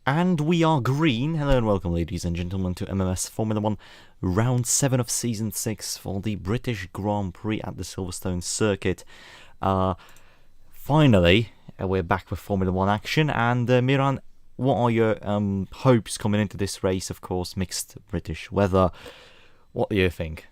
And we are green. Hello and welcome, ladies and gentlemen, to MMS Formula 1 Round 7 of Season 6 for the British Grand Prix at the Silverstone Circuit. Finally, we're back with Formula 1 action. And Miran, what are your hopes coming into this race? Of course, mixed British weather. What do you think?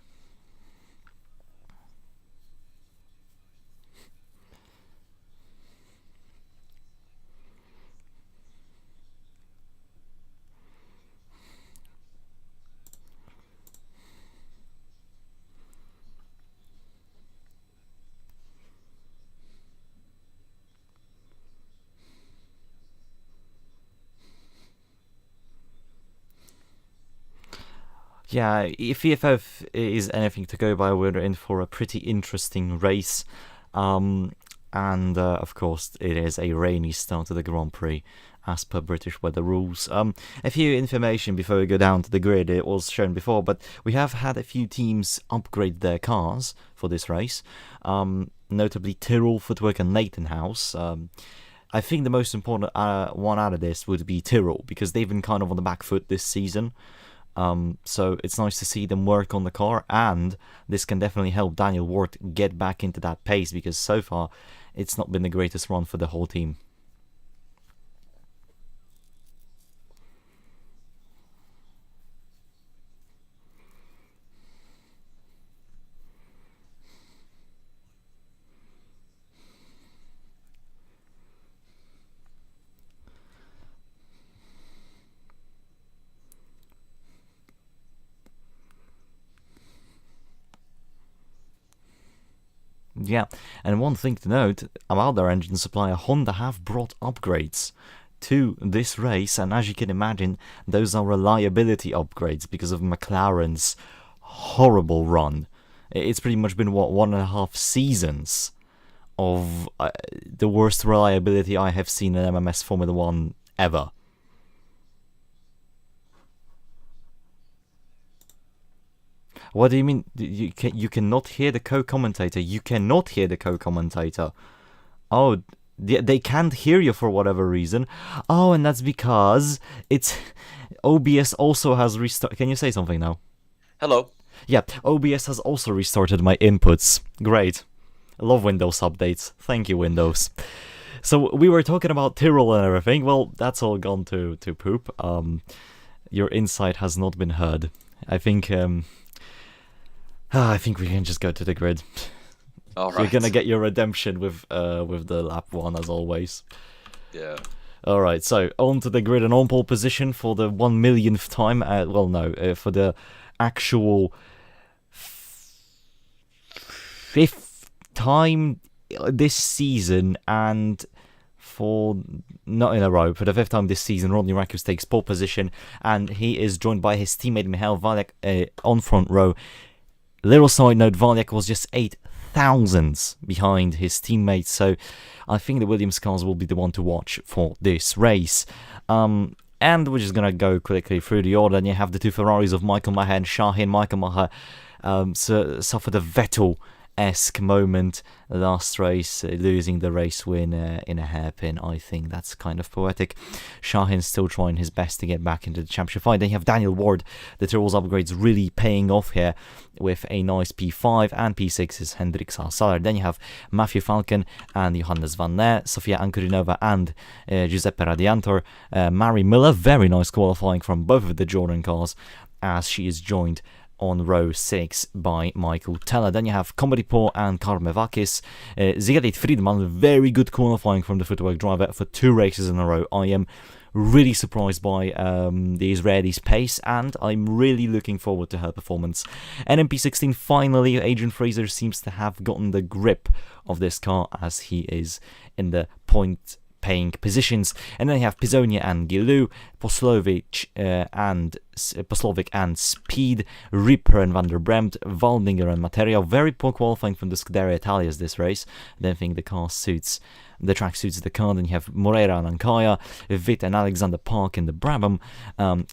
Yeah, if EFF is anything to go by, we're in for a pretty interesting race. And of course, it is a rainy start to the Grand Prix, as per British weather rules. A few information before we go down to the grid. It was shown before, but we have had a few teams upgrade their cars for this race. Notably, Tyrrell, Footwork, and Nathan House. I think the most important one out of this would be Tyrrell, because they've been kind of on the back foot this season. So it's nice to see them work on the car, and this can definitely help Daniel Ward get back into that pace, because so far it's not been the greatest run for the whole team. Yeah, and one thing to note about their engine supplier, Honda have brought upgrades to this race, and as you can imagine, those are reliability upgrades because of McLaren's horrible run. It's pretty much been, what, 1.5 seasons of the worst reliability I have seen in MMS Formula 1 ever. What do you mean? You cannot hear the co-commentator. You cannot hear the co-commentator. Oh, they can't hear you for whatever reason. Oh, and that's because it's OBS also has restarted. Can you say something now? Hello. Yeah, OBS has also restarted my inputs. Great. I love Windows updates. Thank you, Windows. So we were talking about Tyrrell and everything. Well, that's all gone to poop. Your insight has not been heard. I think we can just go to the grid. All right. You're gonna get your redemption with the lap one, as always. Yeah. All right, so on to the grid and on pole position for the 1 millionth time. For the actual fifth time this season, and for not in a row, for the fifth time this season, Rodney Rakus takes pole position, and he is joined by his teammate Michał Waliak on front row. Little side note, Waliak was just 8 thousandths behind his teammates, so I think the Williams cars will be the one to watch for this race. And we're just gonna go quickly through the order. And you have the two Ferraris of Michael Maher and Shahin. Michael Maher suffered a Vettel-esque moment last race, losing the race win in a hairpin. I think that's kind of poetic. Shahin still trying his best to get back into the championship fight. Then you have Daniel Ward. The Tyrrell's upgrades really paying off here with a nice P5, and P6 is Hendrik Saar. Then you have Matthew Falcon and Johannes Van Der, Sofia Ankurinova and Giuseppe Radiantor. Mary Miller, very nice qualifying from both of the Jordan cars, as she is joined on row 6 by Michael Teller. Then you have Comedy Paul and Karmevakis. Zigadit Friedman, very good qualifying from the Footwork driver for 2 races in a row. I am really surprised by the Israeli's pace, and I'm really looking forward to her performance. NMP16, finally, Adrian Fraser seems to have gotten the grip of this car, as he is in the point paying positions. And then you have Pisonia and Gilou, Poslovic and Speed, Ripper and Van der Bremt, Waldinger and Materia. Very poor qualifying from the Scuderia Italias this race. I don't think the track suits the car. Then you have Moreira and Ankaya, Witt and Alexander Park in the Brabham,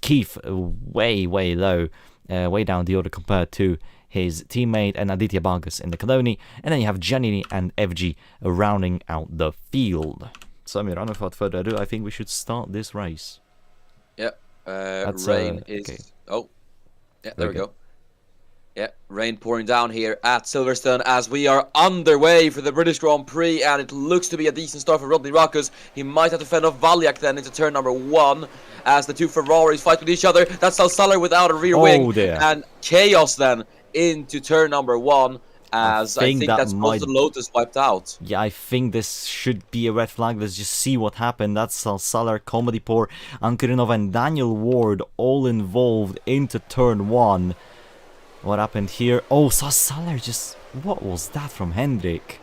Keith way low, way down the order compared to his teammate, and Aditya Vargas in the Coloni. And then you have Giannini and FG rounding out the field. So, Miran, without further ado, I think we should start this race. Yeah. That's Rain is. okay. Oh, yeah. There Very we good. go. Yeah, rain pouring down here at Silverstone as we are underway for the British Grand Prix, and it looks to be a decent start for Rodney Rockus. He might have to fend off Valyak then into turn number 1 as the two Ferraris fight with each other. That's Salsalar without a rear wing, Oh dear. and chaos then into turn number 1 I as I think think that that's might. also the Lotus wiped out. Yeah, I think this should be a red flag. Let's just see what happened. That's Salsalar, Comedy Poor, Ankarinov, and Daniel Ward all involved into turn 1. What happened here? Oh, Salsalar just... What was that from Hendrik?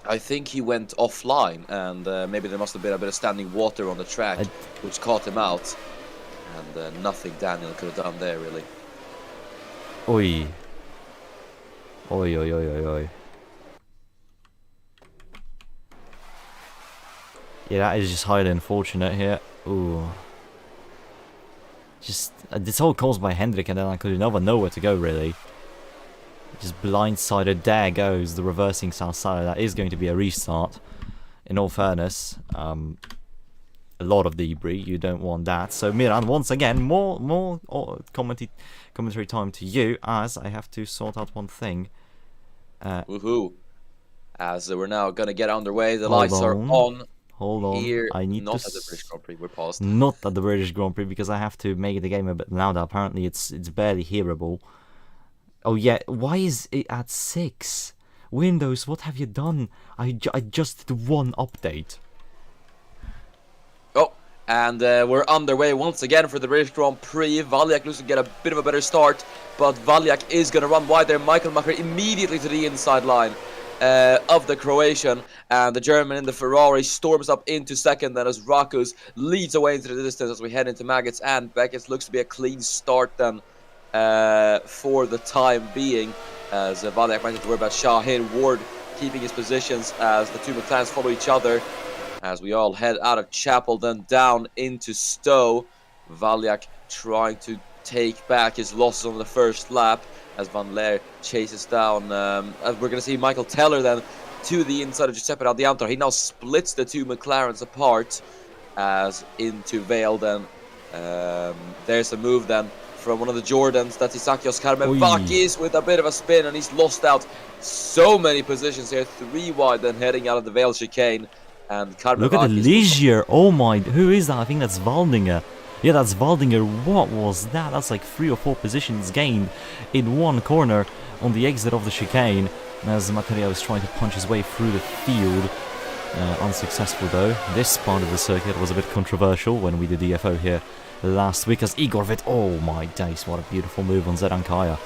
I think he went offline, and maybe there must have been a bit of standing water on the track, which caught him out. And nothing Daniel could have done there, really. Oi. Oi, oi, oi, oi, oi. Yeah, that is just highly unfortunate here. Ooh. Just, this all caused by Hendrik, and then I could never know where to go, really. Just blindsided. There goes the reversing Salsalar. That is going to be a restart. In all fairness, a lot of debris. You don't want that. So Miran, once again, more commentary time to you, as I have to sort out one thing. Woohoo! As we're now gonna get underway. The lights are on. Hold on, Here, I need not to... at the British Grand Prix, we're paused. Not at the British Grand Prix, because I have to make the game a bit louder. Apparently it's barely hearable. Oh yeah, why is it at 6? Windows, what have you done? I just did one update. Oh, and we're underway once again for the British Grand Prix. Valyak looks to get a bit of a better start, but Valyak is gonna run wide there. Michael Macher immediately to the inside line of the Croatian, and the German in the Ferrari storms up into second, then as Rakus leads away into the distance as we head into Maggots and Beckett. Looks to be a clean start then for the time being, as Valyak might have to worry about Shahin. Ward keeping his positions as the two McLarens follow each other as we all head out of Chapel, then down into Stowe. Valyak trying to take back his losses on the first lap as Van Leer chases down. We're going to see Michael Teller then to the inside of Giuseppe Radianto. He now splits the two McLarens apart as into Vale then. There's a move then from one of the Jordans. That's Isakios Karmevakis with a bit of a spin, and he's lost out so many positions here. 3 wide then heading out of the Vale chicane. And Karmevakis... Look at the Ligier. Oh my... Who is that? I think that's Waldinger. Yeah, that's Waldinger. What was that? That's like 3 or 4 positions gained in one corner on the exit of the chicane, as Materia was trying to punch his way through the field. Unsuccessful though. This part of the circuit was a bit controversial when we did DFO here last week, as Igor Vitt... Oh my days, what a beautiful move on Zerankaya.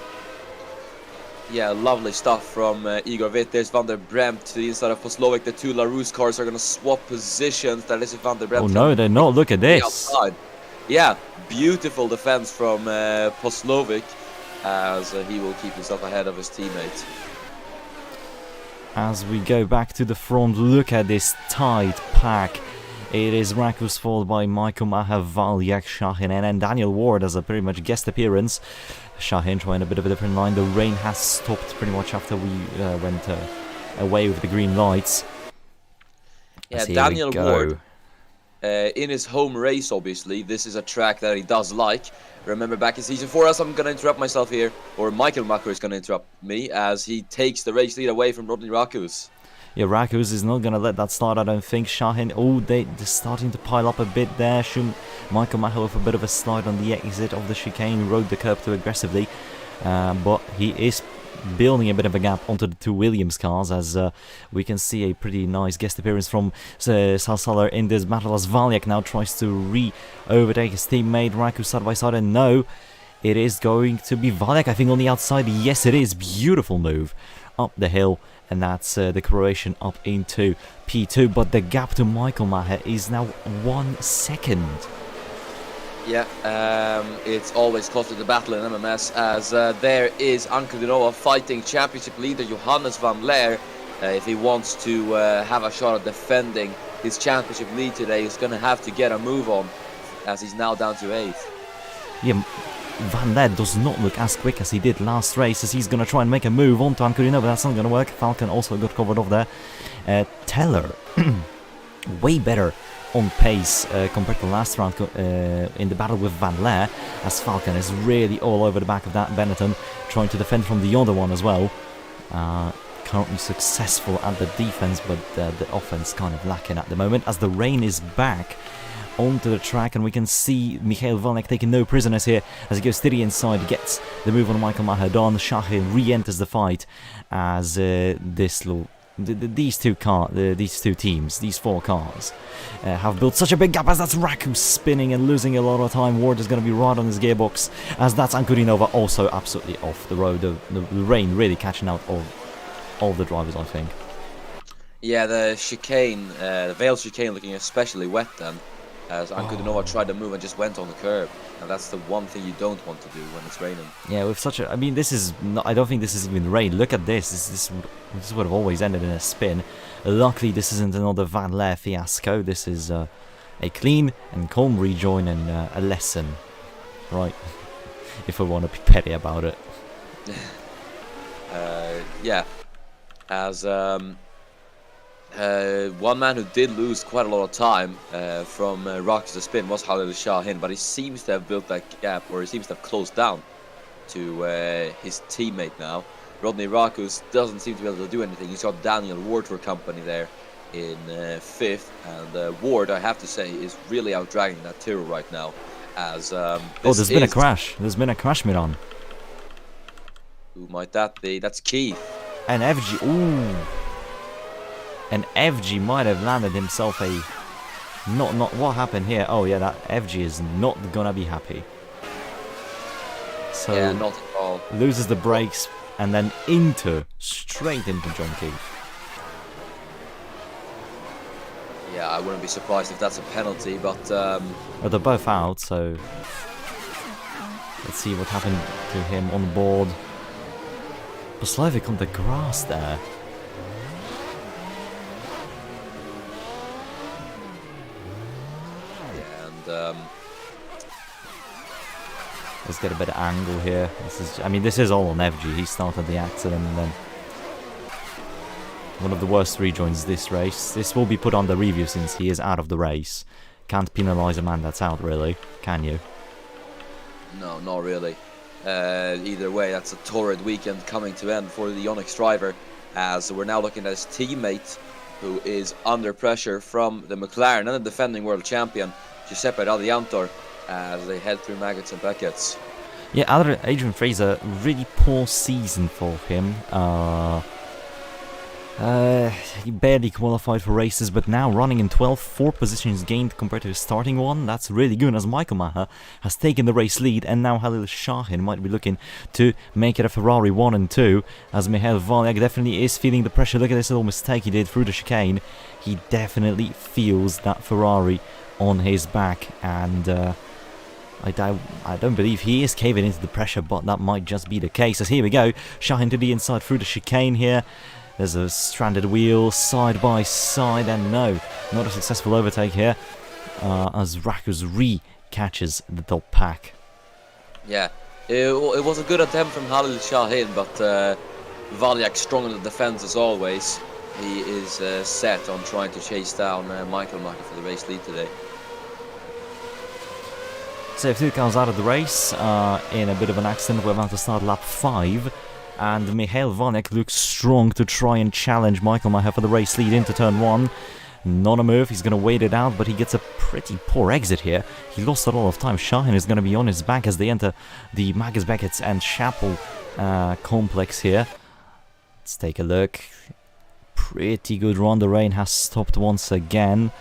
Yeah, lovely stuff from Igor Vitt. There's Van der Bremt to the inside of Poslovic. The two LaRousse cars are going to swap positions. That is Van der Bremt. Oh no, they're not. Look at this. Outside. Yeah, beautiful defense from Poslovic, as he will keep himself ahead of his teammate. As we go back to the front, look at this tight pack. It is Rakus followed by Michael Maher, Valyak, Shahin, and then Daniel Ward as a pretty much guest appearance. Shahin trying a bit of a different line. The rain has stopped pretty much after we went away with the green lights. Yeah, Daniel Ward, in his home race, obviously, this is a track that he does like. Remember back in Season 4, as I'm going to interrupt myself here, or Michael Macher is going to interrupt me, as he takes the race lead away from Rodney Rakus. Yeah, Rakus is not going to let that start, I don't think. Shahin, oh, they're starting to pile up a bit there. Michael Macher with a bit of a slide on the exit of the chicane, rode the curb too aggressively. But he is building a bit of a gap onto the two Williams cars, as we can see a pretty nice guest appearance from Salsalar in this battle, as Valyak now tries to overtake his teammate Rakus side by side, and no, it is going to be Valyak, I think, on the outside. Yes, it is. Beautiful move up the hill, and that's the Croatian up into P2, but the gap to Michael Maher is now 1 second. Yeah, it's always close to the battle in MMS, as there is Ankudinova fighting championship leader Johannes Van Leer. If he wants to have a shot at defending his championship lead today, he's going to have to get a move on, as he's now down to 8th. Yeah, Van Leer does not look as quick as he did last race, as he's going to try and make a move onto Ankudinova, but that's not going to work. Falcon also got covered off there. Teller, way better on pace compared to last round in the battle with Van Leer, as Falcon is really all over the back of that Benetton, trying to defend from the other one as well. Currently successful at the defense, but the offense kind of lacking at the moment, as the rain is back onto the track, and we can see Michael Valnek taking no prisoners here as he goes to the inside, gets the move on Michael Maher done. Shahin re-enters the fight as these two teams, these 4 cars, have built such a big gap, as that's Raku spinning and losing a lot of time. Ward is going to be right on his gearbox, as that's Ankurinova also absolutely off the road. The rain really catching out all the drivers, I think. Yeah, the chicane, the Vale chicane looking especially wet then, as Ankurinova tried to move and just went on the curb. And that's the one thing you don't want to do when it's raining. Yeah, with such a... I mean, this is... Not, I don't think this is even rain. Look at this. This would have always ended in a spin. Luckily, this isn't another Van Leer fiasco. This is a clean and calm rejoin and a lesson. Right? If I want to be petty about it. Yeah. As... one man who did lose quite a lot of time from Rock's spin was Khalil Shahin, but he seems to have built that gap, or he seems to have closed down to his teammate now. Rodney Rakus doesn't seem to be able to do anything. He's got Daniel Ward for company there in 5th, and Ward, I have to say, is really out-dragging that Tyrrell right now. As there's been a crash. There's been a crash, Milan. Who might that be? That's Keith. And FG. Ooh. And FG might have landed himself a... Not what happened here? Oh yeah, that FG is not gonna be happy. So yeah, not at all. Loses the brakes and then straight into John Keith. Yeah, I wouldn't be surprised if that's a penalty, but... Well, they're both out, so... Let's see what happened to him on board. Poslovic on the grass there. Let's get a better angle here. This is all on FG. He started the accident and then one of the worst rejoins this race. This will be put on the review since he is out of the race. Can't penalise a man that's out, really, can you? No, not really. Either way, that's a torrid weekend coming to end for the Onyx driver, as we're now looking at his teammate, who is under pressure from the McLaren and the defending world champion, Giuseppe Radiantor, as they head through Maggots and Beckett's. Yeah, Adrian Fraser, really poor season for him. He barely qualified for races, but now running in 12th, 4 positions gained compared to his starting one. That's really good, as Michael Maher has taken the race lead, and now Khalil Shahin might be looking to make it a Ferrari 1 and 2, as Michael Valnek definitely is feeling the pressure. Look at this little mistake he did through the chicane. He definitely feels that Ferrari on his back, and I don't believe he is caving into the pressure, but that might just be the case, as here we go, Shahin to the inside through the chicane here. There's a stranded wheel side by side, and no, not a successful overtake here, as Rakus re-catches the top pack. Yeah, it was a good attempt from Khalil Shahin, but Valyak strong in the defense as always. He is set on trying to chase down Michael Maher for the race lead today. Safety comes out of the race in a bit of an accident. We're about to start lap 5. And Michael Vanek looks strong to try and challenge Michael Maher for the race lead into turn 1. Not a move, he's going to wait it out, but he gets a pretty poor exit here. He lost a lot of time. Shahin is going to be on his back as they enter the Magus Beckett's and Chapel complex here. Let's take a look. Pretty good run. The rain has stopped once again.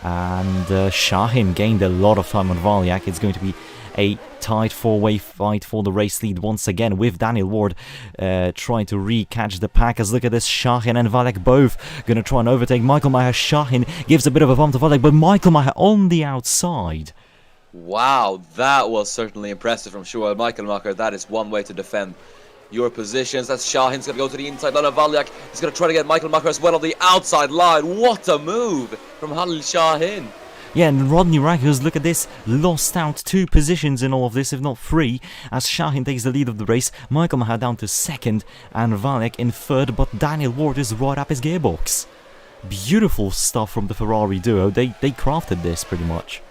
And Shahin gained a lot of time on Valyak. It's going to be a tight 4-way fight for the race lead once again, with Daniel Ward trying to re-catch the pack. As look at this, Shahin and Valek both going to try and overtake Michael Maher. Shahin gives a bit of a bump to Valek, but Michael Maher on the outside. Wow, that was certainly impressive from Shoal Michael Maher. That is one way to defend your positions. That's Shahin's going to go to the inside line of Valyak. He's going to try to get Michael Maher as well on the outside line. What a move from Khalil Shahin. Yeah, and Rodney Ragus, look at this, lost out 2 positions in all of this, if not 3, as Shahin takes the lead of the race. Michael Maher down to 2nd, and Valek in 3rd, but Daniel Ward is right up his gearbox. Beautiful stuff from the Ferrari duo. They crafted this pretty much.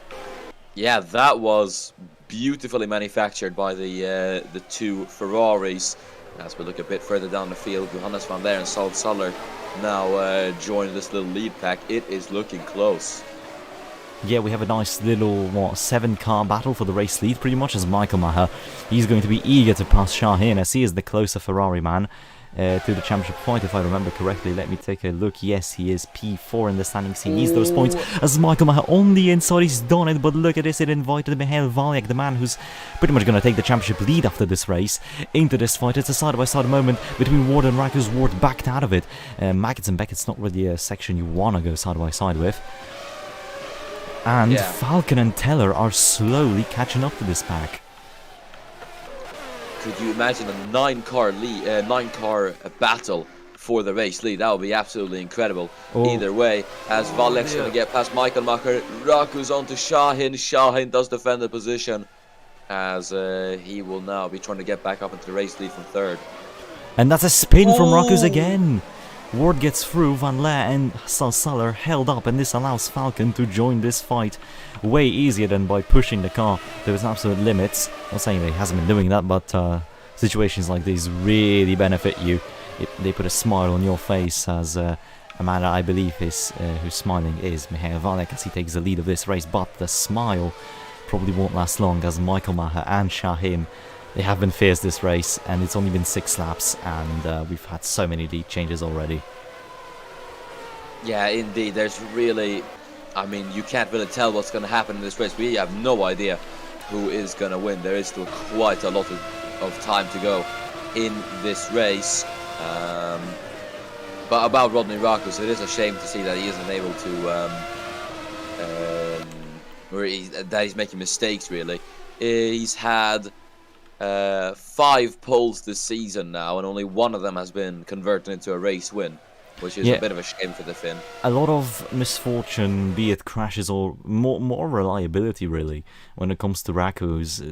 Yeah, that was beautifully manufactured by the two Ferraris. As we look a bit further down the field, Johannes van der and Saul Suller now join this little lead pack. It is looking close. Yeah, we have a nice little, 7-car battle for the race lead, pretty much, as Michael Maher, he's going to be eager to pass Shaheen, as he is the closer Ferrari man to the championship point, if I remember correctly. Let me take a look. Yes, he is P4 in the standings. He needs those points, as Michael Maher on the inside, he's done it, but look at this, it invited Michael Valiak, the man who's pretty much going to take the championship lead after this race, into this fight. It's a side-by-side moment between Ward and Rakus. Ward backed out of it. Maggots and Beckett's not really a section you want to go side-by-side with. And Falcon and Teller are slowly catching up to this pack. Could you imagine a 9-car battle for the race lead? That would be absolutely incredible. Either way, as Valiak's going to get past Michael Macher, Raku's on to Shaheen. Shaheen does defend the position, as he will now be trying to get back up into the race lead from third. And that's a spin from Rakus again. Ward gets through, Van Leer and Salsaller held up, and this allows Falcon to join this fight way easier than by pushing the car to its absolute limits. Not saying that he hasn't been doing that, but situations like these really benefit you. They put a smile on your face, as a man I believe is who's smiling is Michael Valiak, as he takes the lead of this race, but the smile probably won't last long, as Michael Maher and Shaheen, they have been fierce this race, and it's only been 6 laps, and we've had so many lead changes already. Yeah, indeed. There's really, I mean, you can't really tell what's going to happen in this race. We have no idea who is going to win. There is still quite a lot of time to go in this race. But about Rodney Rakus, it is a shame to see that he isn't able to, that he's making mistakes, really. He's had 5 poles this season now, and only one of them has been converted into a race win, which is a bit of a shame for the Finn. A lot of misfortune, be it crashes or more reliability, really, when it comes to Raku's.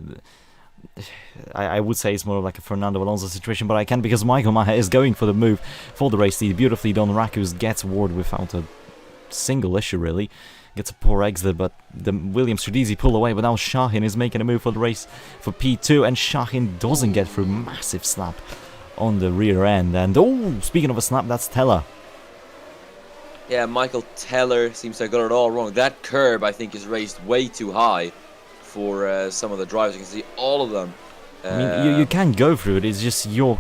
I would say it's more like a Fernando Alonso situation, but I can't, because Michael Maher is going for the move for the race lead. Beautifully done. Rakus gets Ward without a single issue, really. Gets a poor exit, but the Williams should easily pull away. But now Shaheen is making a move for the race for P2, and Shaheen doesn't get through. Massive slap on the rear end. And speaking of a slap, that's Teller. Yeah, Michael Teller seems to have got it all wrong. That curb, I think, is raised way too high for some of the drivers. You can see all of them. I mean, you can go through it. It's just your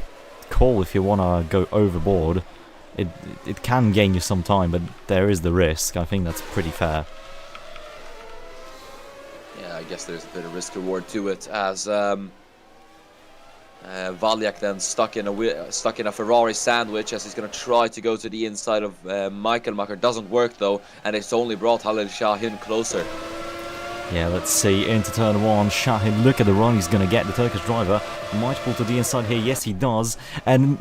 call if you want to go overboard. It can gain you some time, but there is the risk. I think that's pretty fair. Yeah, I guess there's a bit of risk reward to it, as Valiak then stuck in a Ferrari sandwich, as he's going to try to go to the inside of Michael Macher. Doesn't work though, and it's only brought Halil Shaheen closer. Yeah, let's see, into turn 1, Shaheen, look at the run he's going to get, the Turkish driver. Might pull to the inside here, yes he does, and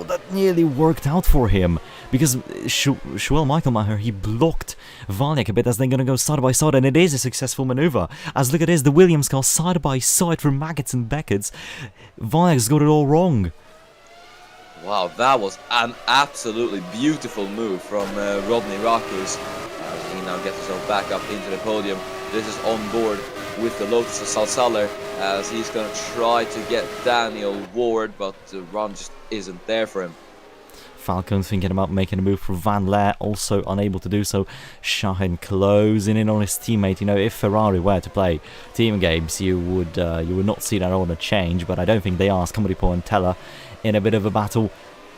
that nearly worked out for him, because Shuel Michael Maher, he blocked Valiak a bit as they're going to go side by side, and it is a successful maneuver, as look at this, the Williams car side by side from Maggots and Beckett's. Valiak's got it all wrong. Wow, that was an absolutely beautiful move from Rodney Rakus, as he now gets himself back up into the podium. This is on board with the Lotus of Salsaller, as he's going to try to get Daniel Ward, but the run just isn't there for him. Falcon thinking about making a move for Van Leer, also unable to do so. Shaheen closing in on his teammate. You know, if Ferrari were to play team games, you would not see that order change, but I don't think they are. Comedy-Paul and Teller in a bit of a battle.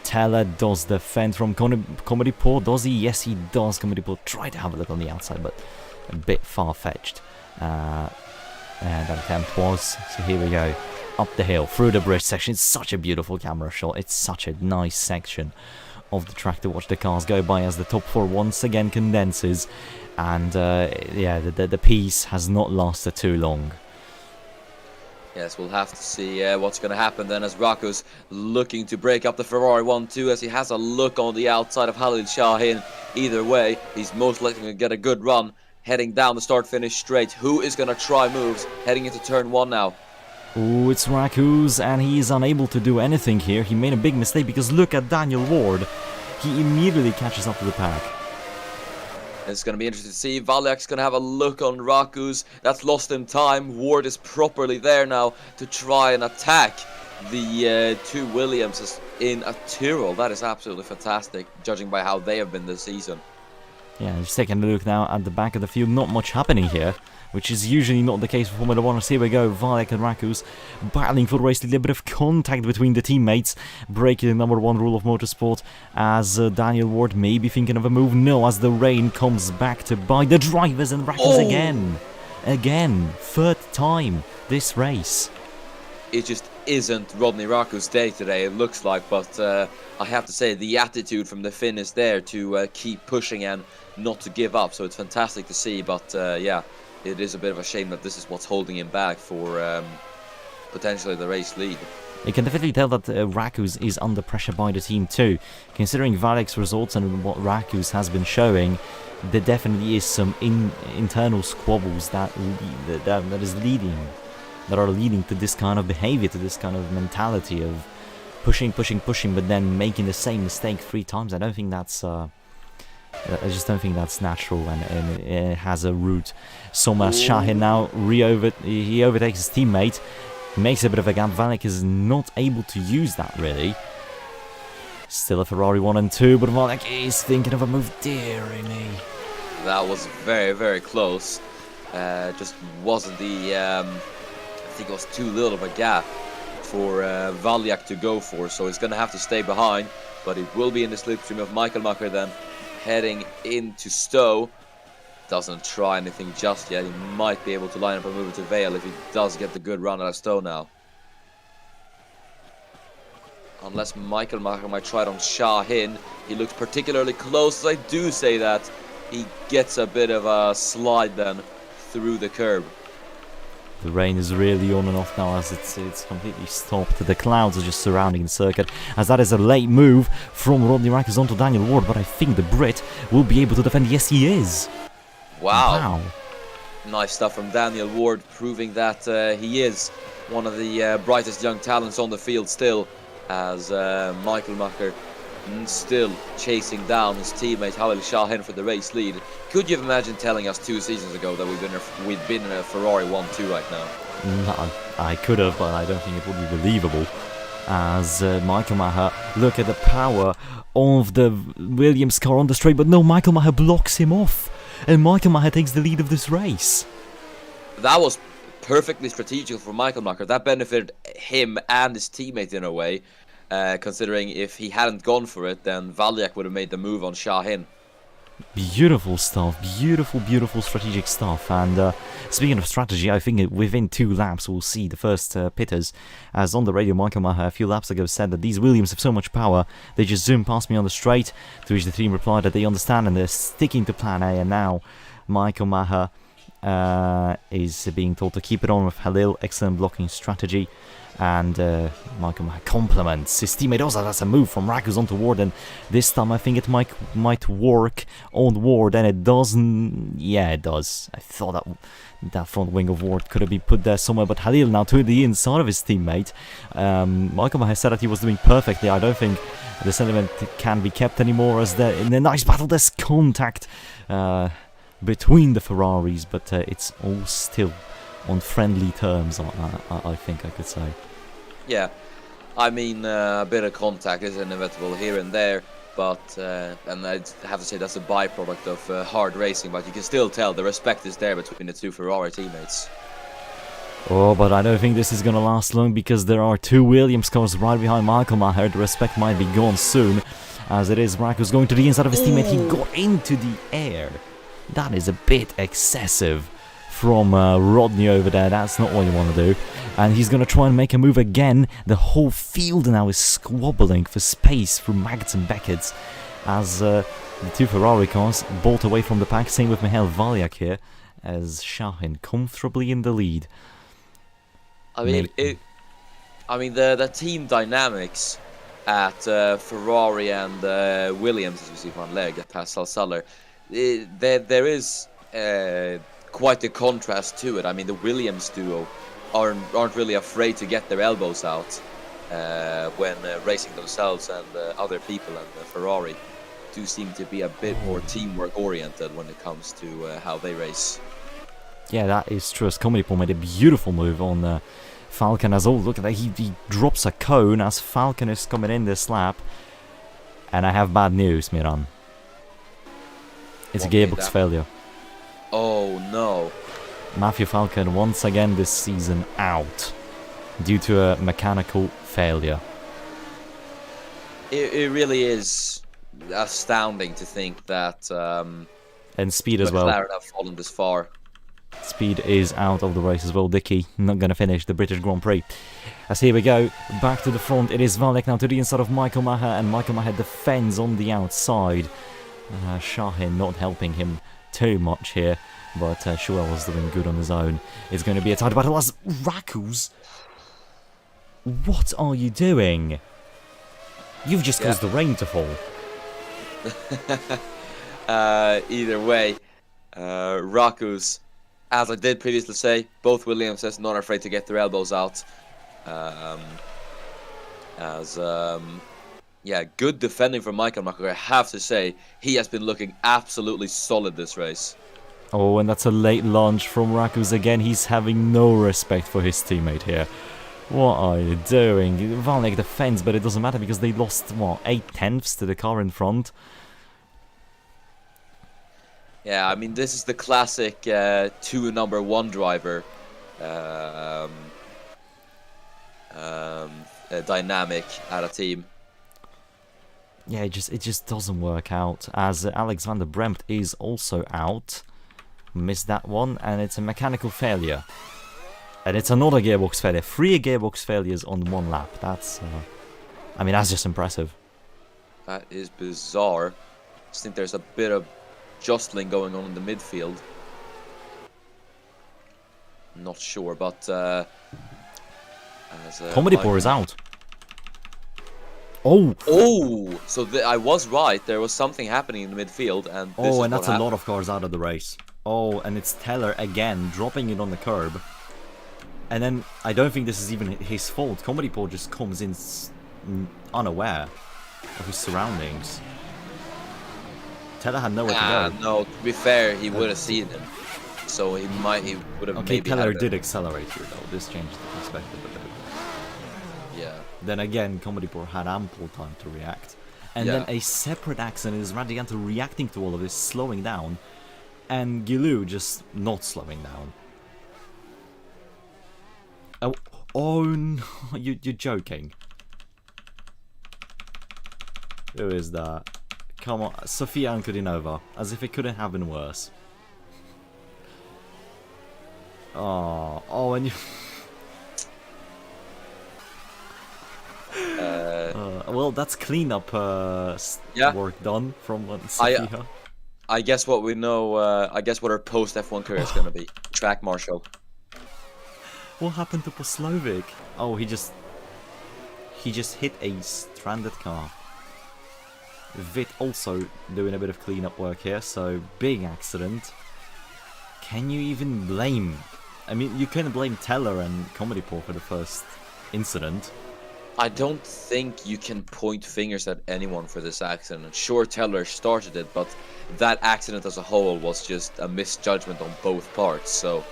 Teller does defend from Comedy-Paul, does he? Yes, he does. Comedy-Paul tried to have a look on the outside, but a bit far-fetched. And that attempt was. So here we go. Up the hill, through the bridge section. It's such a beautiful camera shot. It's such a nice section of the track to watch the cars go by, as the top 4 once again condenses. And yeah, the piece has not lasted too long. Yes, we'll have to see what's going to happen then, as Rakus looking to break up the Ferrari 1-2, as he has a look on the outside of Halil Shaheen. Either way, he's most likely going to get a good run heading down the start-finish straight. Who is going to try moves heading into turn 1 now? Oh, it's Rakus, and he is unable to do anything here. He made a big mistake, because look at Daniel Ward. he immediately catches up to the pack. It's going to be interesting to see. Valiak's going to have a look on Raku's. That's lost him time. Ward is properly there now to try and attack the two Williamses in a Tyrrell. That is absolutely fantastic, judging by how they have been this season. Yeah, just taking a look now at the back of the field. Not much happening here, which is usually not the case for Formula 1. So here we go, Valiak and Rakus battling for the race. A little bit of contact between the teammates, breaking the number 1 rule of motorsport, as Daniel Ward may be thinking of a move. No, as the rain comes back to bite the drivers, and Rakus again, third time this race. It just isn't Rodney Raku's day today, it looks like, but I have to say the attitude from the Finn is there to keep pushing and not to give up, so it's fantastic to see. But yeah, it is a bit of a shame that this is what's holding him back for potentially the race lead. You can definitely tell that Rakus is under pressure by the team too. Considering Valiak's results and what Rakus has been showing, there definitely is some internal squabbles that are leading to this kind of behavior, to this kind of mentality of pushing, but then making the same mistake 3 times. I don't think that's I just don't think that's natural, and it has a root. Somas Shahin now he overtakes his teammate, makes a bit of a gap. Valiak is not able to use that really. Still a Ferrari 1 and 2, but Valiak is thinking of a move. Dearie me. That was very, very close. Just wasn't the I think it was too little of a gap for Valiak to go for, so he's going to have to stay behind, but it will be in the slipstream of Michael Macher then, heading into Stowe. Doesn't try anything just yet. He might be able to line up a move to Vale if he does get the good run out of Stowe now. Unless Michael Macher might try it on Shahin. He looks particularly close, as I do say that. He gets a bit of a slide then through the curb. The rain is really on and off now, as it's completely stopped. The clouds are just surrounding the circuit, as that is a late move from Rodney Rakus onto Daniel Ward, but I think the Brit will be able to defend. Yes, he is. Wow. Nice stuff from Daniel Ward, proving that he is one of the brightest young talents on the field still, as Michael Macher still chasing down his teammate Halil Shahin for the race lead. Could you have imagined telling us 2 seasons ago that we'd been in a Ferrari 1-2 right now? No, I could have, but I don't think it would be believable. As Michael Macher, look at the power of the Williams car on the straight, but no, Michael Macher blocks him off, and Michael Macher takes the lead of this race. That was perfectly strategic for Michael Macher. That benefited him and his teammate in a way. Considering if he hadn't gone for it, then Valiak would have made the move on Shahin. Beautiful stuff, beautiful strategic stuff. And speaking of strategy, I think within 2 laps we'll see the first pitters. As on the radio, Michael Macher a few laps ago said that these Williams have so much power, they just zoom past me on the straight, to which the team replied that they understand and they're sticking to plan A. And now Michael Macher is being told to keep it on with Halil. Excellent blocking strategy. And Michael Macher compliments his teammate. Also, that's a move from Rakus onto Ward, and this time I think it might work on Ward, and it doesn't. Yeah, it does. I thought that front wing of Ward could have been put there somewhere, but Halil now to the inside of his teammate. Michael Macher said that he was doing perfectly. I don't think the sentiment can be kept anymore, as in a nice battle there's contact between the Ferraris, but it's all still on friendly terms, I think I could say. Yeah, I mean, a bit of contact is inevitable here and there, but, and I'd have to say that's a byproduct of hard racing, but you can still tell the respect is there between the 2 Ferrari teammates. Oh, but I don't think this is going to last long, because there are 2 Williams cars right behind Michael Macher. The respect might be gone soon, as it is Rakus going to the inside of his teammate. He got into the air. That is a bit excessive from Rodney over there. That's not what you want to do. And he's going to try and make a move again. The whole field now is squabbling for space through Maggots and Beckett's, as the 2 Ferrari cars bolt away from the pack. Same with Michael Valiak here, as Shahin comfortably in the lead. I mean, the team dynamics at Ferrari and Williams, as we see one leg at Pascal Suller, there is quite a contrast to it. I mean, the Williams duo aren't really afraid to get their elbows out when racing themselves and other people and Ferrari. do seem to be a bit more teamwork oriented when it comes to how they race. Yeah, that is true. As Comedy Paul made a beautiful move on Falcon as well. Look at that. He drops a cone as Falcon is coming in this lap. And I have bad news, Miran. It's a gearbox failure. Oh no. Matthew Falcon once again this season out due to a mechanical failure. It really is astounding to think that And speed as well. McLaren have fallen this far. Speed is out of the race as well. Dicky not going to finish the British Grand Prix. As here we go, back to the front. It is Valek now to the inside of Michael Maher, and Michael Maher defends on the outside. Shahin not helping him too much here, but Shuel was doing good on his own. It's going to be a tight battle as Rakus. What are you doing? You've just caused the rain to fall. Either way, Rakus, as I did previously say, both Williamses not afraid to get their elbows out. Good defending from Michael Macher. I have to say, he has been looking absolutely solid this race. Oh, and that's a late launch from Rakus again. He's having no respect for his teammate here. What are you doing? Valek defends, but it doesn't matter because they lost, what, 8/10 to the car in front? Yeah, I mean, this is the classic two number one driver dynamic at a team. Yeah, it just doesn't work out, as Alexander Bremt is also out. Missed that one, and it's a mechanical failure. And it's another gearbox failure. 3 gearbox failures on one lap. That's, I mean, that's just impressive. That is bizarre. I just think there's a bit of jostling going on in the midfield. Not sure, but Comedy Poor is out. Oh! Oh! So I was right. There was something happening in the midfield, and this and that's a lot of cars out of the race. Oh, and it's Teller again dropping it on the curb. And then I don't think this is even his fault. Comedy Paul just comes in unaware of his surroundings. Teller had nowhere to go. No, to be fair, he would have seen him. So he would have Okay, maybe Teller had did accelerate here though. This changed the perspective a bit. Yeah. Then again, Comedy Poor had ample time to react. And then a separate accident is Radianta reacting to all of this, slowing down. And Gilu just not slowing down. Oh no, you're joking. Who is that? Come on, Sofia Ankudinova, as if it couldn't have been worse. Oh, and you... well, that's cleanup work done from Sofia. I guess what we know, I guess what her post F1 career is going to be. Track marshal. What happened to Poslovic? Oh, he just hit a stranded car. Vit also doing a bit of cleanup work here, so big accident. Can you even blame? I mean, you can blame Teller and Comedy Paul for the first incident. I don't think you can point fingers at anyone for this accident. Sure, Teller started it, but that accident as a whole was just a misjudgment on both parts, so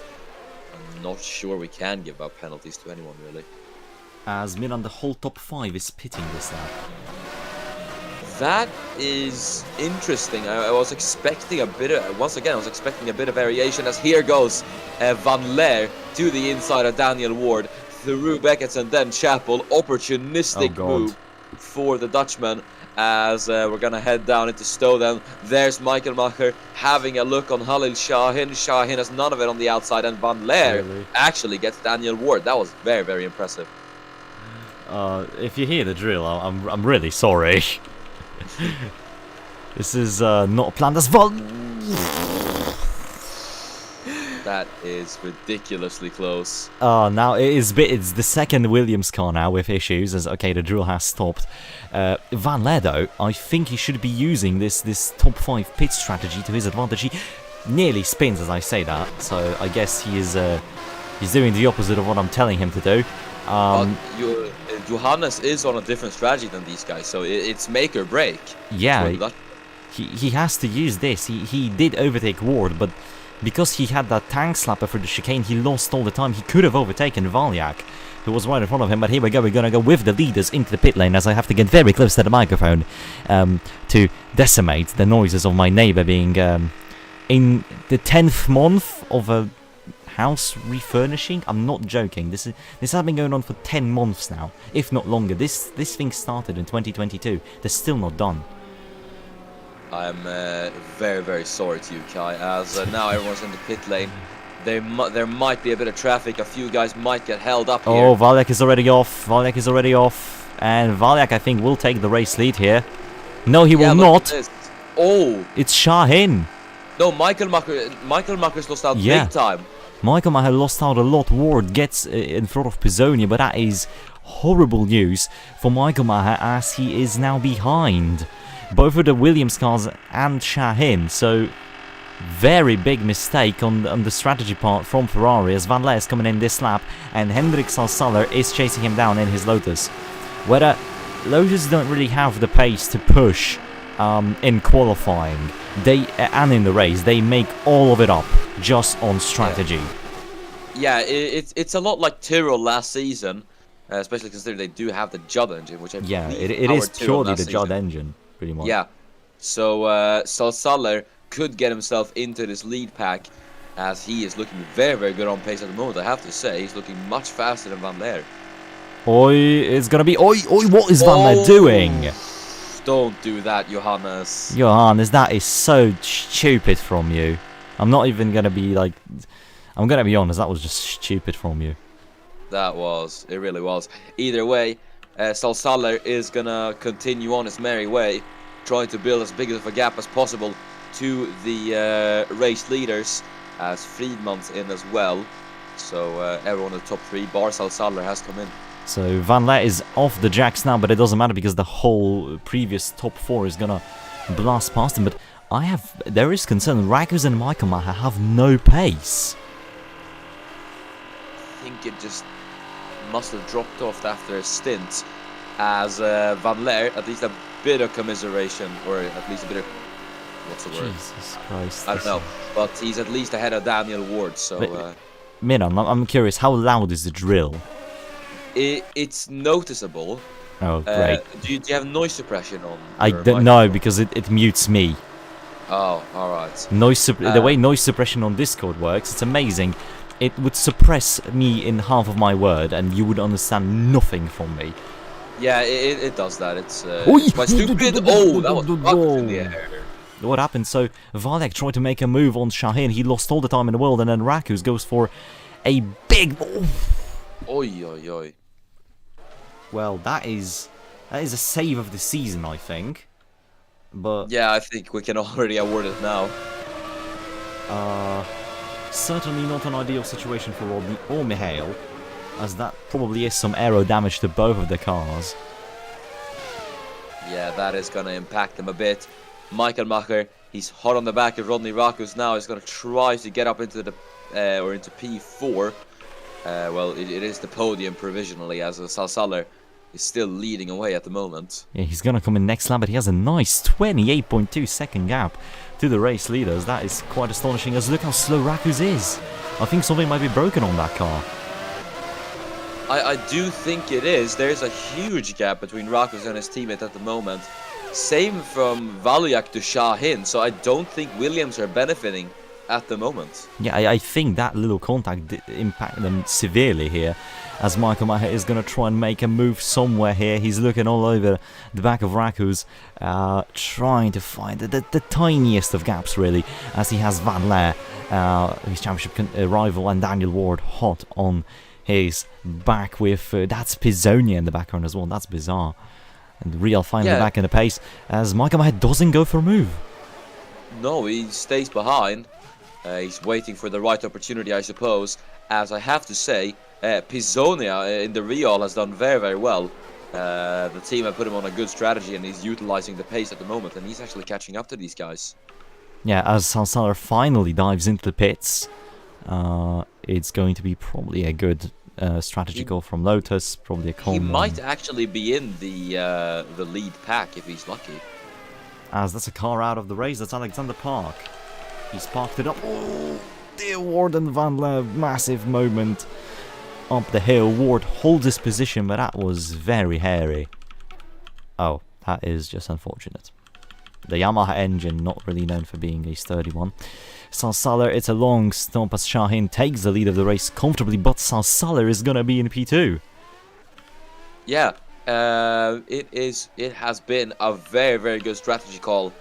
I'm not sure we can give out penalties to anyone, really. As Milan, the whole top 5 is pitting this lap. That is interesting. I was expecting a bit of, once again, I was expecting a bit of variation, as here goes Van Leer to the inside of Daniel Ward, through Beckett and then Chappell. Opportunistic move for the Dutchman, as we're gonna head down into Stowe then. There's Michael Macher having a look on Halil Shahin. Shahin has none of it on the outside, and Van Leer actually gets Daniel Ward. That was very, very impressive. If you hear the drill, I'm really sorry. This is not planned as well. That is ridiculously close. Now it's the second Williams car now with issues, as okay, the drill has stopped. Van Leer, though, I think he should be using this top 5 pit strategy to his advantage. He nearly spins as I say that, so I guess he's doing the opposite of what I'm telling him to do. Johannes is on a different strategy than these guys, so it's make or break. Yeah, he has to use this. He did overtake Ward, but because he had that tank slapper for the chicane, he lost all the time. He could have overtaken Valyak, who was right in front of him, but here we go. We're going to go with the leaders into the pit lane, as I have to get very close to the microphone to decimate the noises of my neighbour being in the 10th month of a house refurnishing. I'm not joking. This has been going on for 10 months now, if not longer. This thing started in 2022. They're still not done. I'm very, very sorry to you, Kai, as now everyone's in the pit lane. There might be a bit of traffic. A few guys might get held up here. Oh, Valyak is already off. Valyak is already off. And Valyak, I think, will take the race lead here. No, he will not. Oh, it's Shahin. No, Michael Macher's lost out big time. Michael Macher lost out a lot. Ward gets in front of Pisonia, but that is horrible news for Michael Macher, as he is now behind both of the Williams cars and Shahin. So very big mistake on the strategy part from Ferrari, as Van Leer is coming in this lap and Hendrik Salsaller is chasing him down in his Lotus. Whether Lotus don't really have the pace to push in qualifying and in the race, they make all of it up just on strategy. Yeah, it's a lot like Tyrrell last season, especially considering they do have the Judd engine, which I believe it is purely the Judd engine, pretty much. Yeah, so Salsaller could get himself into this lead pack, as he is looking very, very good on pace at the moment. I have to say, he's looking much faster than Van Leer. Oi, it's gonna be oi, what is Van Leer doing? Don't do that, Johannes. Johannes, that is so stupid from you. I'm not even gonna be like, I'm gonna be honest, that was just stupid from you. It really was. Either way, Salsaller is gonna continue on his merry way, trying to build as big of a gap as possible to the race leaders, as Friedman's in as well. So everyone in the top 3, bar Salsaller, has come in. So Van Leer is off the jacks now, but it doesn't matter because the whole previous top 4 is gonna blast past him. But there is concern. Rakus and Michael Macher have no pace. I think it just must have dropped off after a stint, as Van Leer, at least a bit of commiseration, or at least a bit of, what's the word? Jesus Christ. I don't know, but he's at least ahead of Daniel Ward, so... Miran, I'm curious, how loud is the drill? It's noticeable. Oh, great. Do you have noise suppression on? I don't know, because it mutes me. Oh, alright. The way noise suppression on Discord works, it's amazing. It would suppress me in half of my word, and you would understand nothing from me. Yeah, it does that. It's quite stupid. Oh, that was fucked in the air. What happened? So Valyak tried to make a move on Shahin. He lost all the time in the world, and then Rakus goes for a big... Oi, oi, oi. Well, that is a save of the season, I think. But yeah, I think we can already award it now. Certainly not an ideal situation for Rodney or Mihail, as that probably is some aero damage to both of the cars. Yeah, that is going to impact them a bit. Michael Macher, he's hot on the back of Rodney Rakus now. He's going to try to get up into the into P4. Well, it is the podium provisionally, as Salsaller is still leading away at the moment. Yeah, he's going to come in next lap, but he has a nice 28.2 second gap to the race leaders. That is quite astonishing, as look how slow Rakus is. I think something might be broken on that car. I do think it is. There's a huge gap between Rakus and his teammate at the moment. Same from Valyak to Shahin, so I don't think Williams are benefiting at the moment. Yeah, I think that little contact did impact them severely here, as Michael Macher is going to try and make a move somewhere here. He's looking all over the back of Rakus, trying to find the tiniest of gaps, really, as he has Van Leer, his championship rival, and Daniel Ward hot on his back with... that's Pisonia in the background as well. That's bizarre. And Real finally back in the pace, as Michael Macher doesn't go for a move. No, he stays behind. He's waiting for the right opportunity, I suppose. As I have to say, Pisonia in the Real has done very, very well. The team have put him on a good strategy, and he's utilizing the pace at the moment, and he's actually catching up to these guys. Yeah, as Salsaller finally dives into the pits, it's going to be probably a good strategy goal from Lotus, probably a calm He might actually be in the lead pack if he's lucky. as that's a car out of the race. That's Alexander Park. He's parked it up. Oh, dear Ward and Van Leer, massive moment up the hill. Ward holds his position, but that was very hairy. Oh, that is just unfortunate. The Yamaha engine, not really known for being a sturdy one. Salsaler, it's a long stomp as Shahin takes the lead of the race comfortably, but Salsaler is gonna be in P2. Yeah, it has been a very, very good strategy call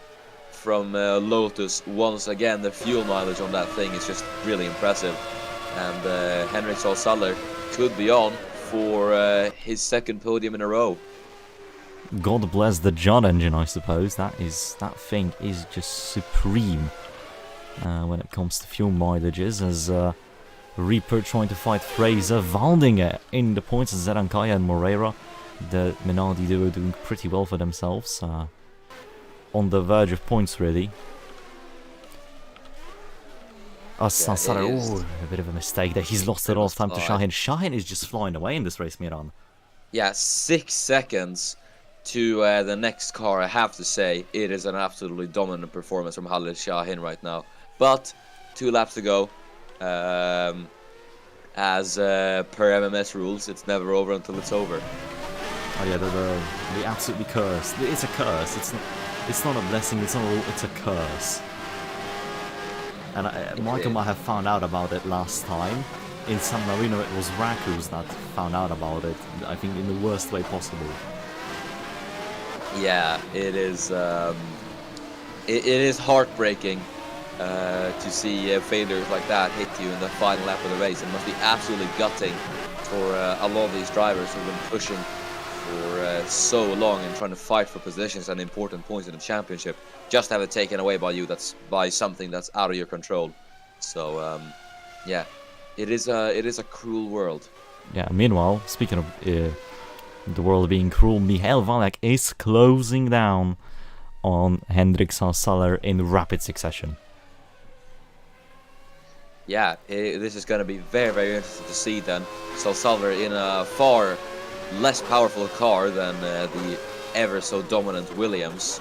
from Lotus. Once again, the fuel mileage on that thing is just really impressive, and Henrik Salsaler could be on for his second podium in a row. God bless the John engine, I suppose. That thing is just supreme when it comes to fuel mileages. As Reaper trying to fight Fraser, Waldinger in the points, Zerankaya and Moreira, the Minardi duo doing pretty well for themselves, on the verge of points really. A bit of a mistake there. He's lost a lot of time to Shahin. Shahin is just flying away in this race, Miran. Yeah, 6 seconds to the next car. I have to say, it is an absolutely dominant performance from Khalil Shahin right now. But 2 laps to go. As per MMS rules, it's never over until it's over. Oh yeah, the absolutely cursed. It's a curse. It's not a blessing. It's a curse. And Michael might have found out about it last time. In San Marino, it was Rakus that found out about it. I think in the worst way possible. Yeah, it is. It is heartbreaking to see failures like that hit you in the final lap of the race. It must be absolutely gutting for a lot of these drivers who've been pushing for so long and trying to fight for positions and important points in the championship. Just have it taken away by you. That's by something that's out of your control. So yeah, it is a cruel world. Yeah. Meanwhile, speaking of the world being cruel, Michael Valak is closing down on Hendrik Salsaler in rapid succession. Yeah, this is going to be very, very interesting to see then. Salsaler in a far less powerful car than the ever so dominant Williams.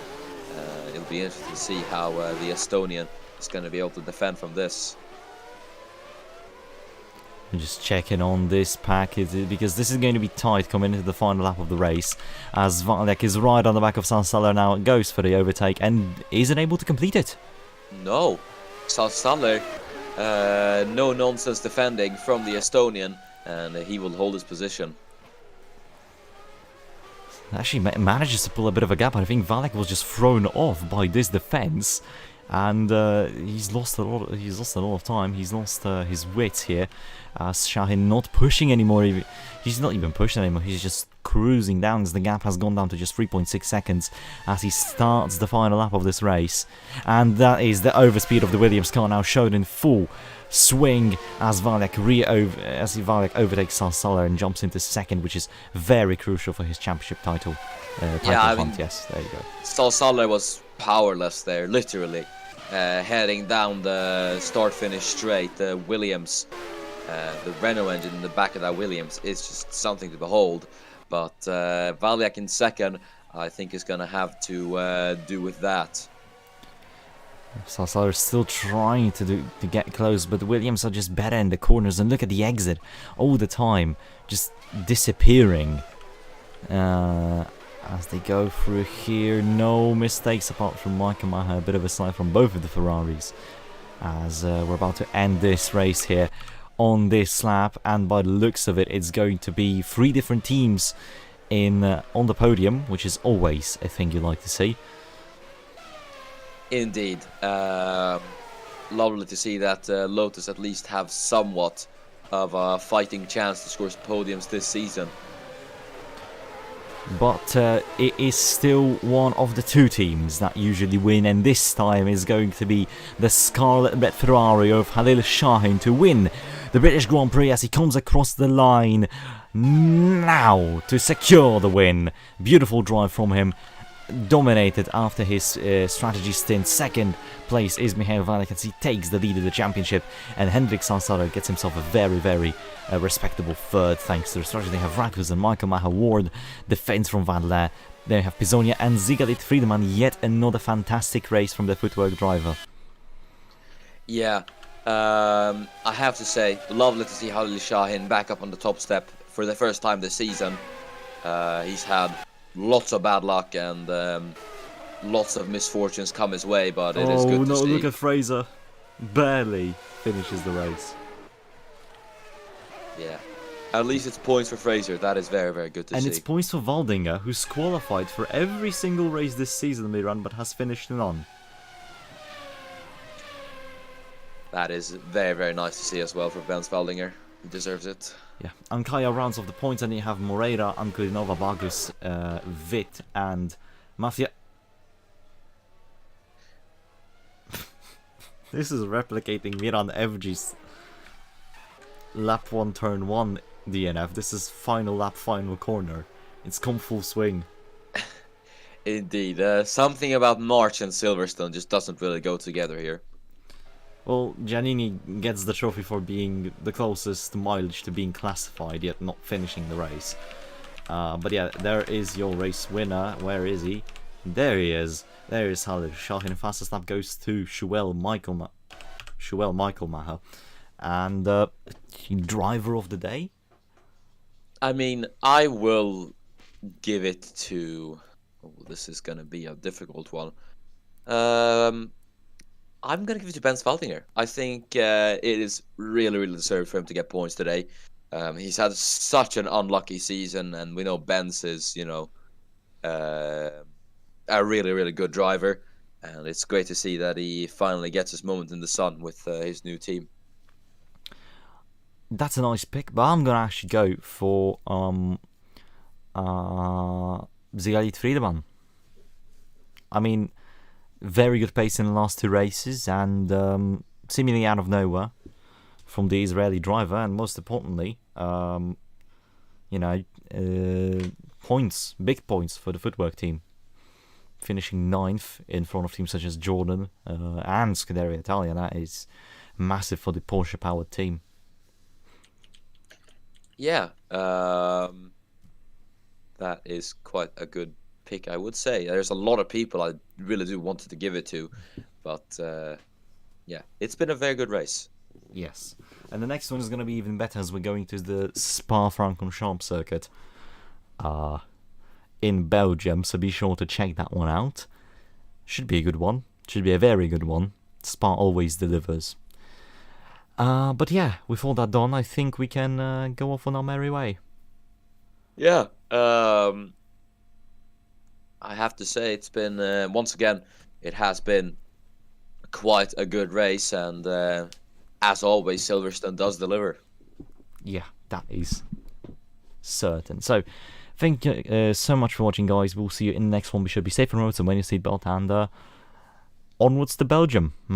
It'll be interesting to see how the Estonian is going to be able to defend from this. I'm just checking on this pack because this is going to be tight coming into the final lap of the race, as Valek is right on the back of Salsaler now and goes for the overtake and isn't able to complete it. No, Salsaler, no nonsense defending from the Estonian, and he will hold his position. Actually manages to pull a bit of a gap. I think Valek was just thrown off by this defense, and he's lost a lot. He's lost a lot of time. He's lost his wit here. Shahin not pushing anymore. He's not even pushing anymore. He's just cruising down as the gap has gone down to just 3.6 seconds as he starts the final lap of this race. And that is the overspeed of the Williams car now shown in full swing as Valek overtakes Salsaler and jumps into second, which is very crucial for his championship title. Hunt. Yes, there you go. Salsaler was powerless there, literally, heading down the start-finish straight. The Williams, the Renault engine in the back of that Williams is just something to behold. But Valyak in second, I think, is going to have to do with that. Salsaler is still trying to get close, but the Williams are just better in the corners. And look at the exit all the time, just disappearing as they go through here. No mistakes apart from Mike and Maha. A bit of a slide from both of the Ferraris as we're about to end this race here on this lap. And by the looks of it, it's going to be 3 different teams on the podium, which is always a thing you like to see. Indeed. Lovely to see that Lotus at least have somewhat of a fighting chance to score podiums this season. But it is still one of the 2 teams that usually win, and this time is going to be the Scarlet Red Ferrari of Khalil Shahin to win the British Grand Prix as he comes across the line now to secure the win. Beautiful drive from him. Dominated after his strategy stint. Second place is Michael Valek as he takes the lead of the championship, and Hendrik Salsaler gets himself a very, very respectable third thanks to the strategy. They have Rakus and Michael Maha Ward, defense from Van Leer, There you have Pisonia and Zigalit Friedemann, yet another fantastic race from the footwork driver. Yeah, I have to say, lovely to see Halil Shahin back up on the top step for the first time this season. He's had lots of bad luck and lots of misfortunes come his way, but it is good to see. Look at Fraser. Barely finishes the race. Yeah. At least it's points for Fraser. That is very, very good to see. And it's points for Waldinger, who's qualified for every single race this season they run, but has finished none. That is very, very nice to see as well for Ben Waldinger. He deserves it. Yeah, Ankaya rounds off the points, and you have Moreira, Ankulinova, Bagus, Vit, and Mafia. This is replicating Miran Evgi's lap 1, turn 1 DNF. This is final lap, final corner. It's come full swing. Indeed. Something about March and Silverstone just doesn't really go together here. Well, Giannini gets the trophy for being the closest mileage to being classified, yet not finishing the race. But yeah, there is your race winner. Where is he? There he is. There is Halil Shahin. Fastest lap goes to Shuel Michaelmacher. And driver of the day? I mean, I will give it to... Oh, this is going to be a difficult one. I'm going to give it to Ben Waldinger. I think it is really, really deserved for him to get points today. He's had such an unlucky season, and we know Benz is, you know, a really, really good driver. And it's great to see that he finally gets his moment in the sun with his new team. That's a nice pick, but I'm going to actually go for Zigalit Friedemann. I mean, very good pace in the last two races, and seemingly out of nowhere from the Israeli driver, and most importantly, points, big points for the footwork team, finishing 9th in front of teams such as Jordan and Scuderia Italia. That is massive for the Porsche-powered team. Yeah, that is quite a good pick, I would say. There's a lot of people I really do wanted to give it to, but yeah, it's been a very good race. Yes, and the next one is going to be even better as we're going to the Spa-Francorchamps circuit in Belgium, so be sure to check that one out. Should be a good one. Should be a very good one. Spa always delivers. But yeah, with all that done, I think we can go off on our merry way. Yeah, I have to say it's been, once again, it has been quite a good race, and as always, Silverstone does deliver. Yeah, that is certain. So, thank you so much for watching, guys. We'll see you in the next one. Be sure to be safe on roads and wear your seatbelt, and onwards to Belgium. Bye.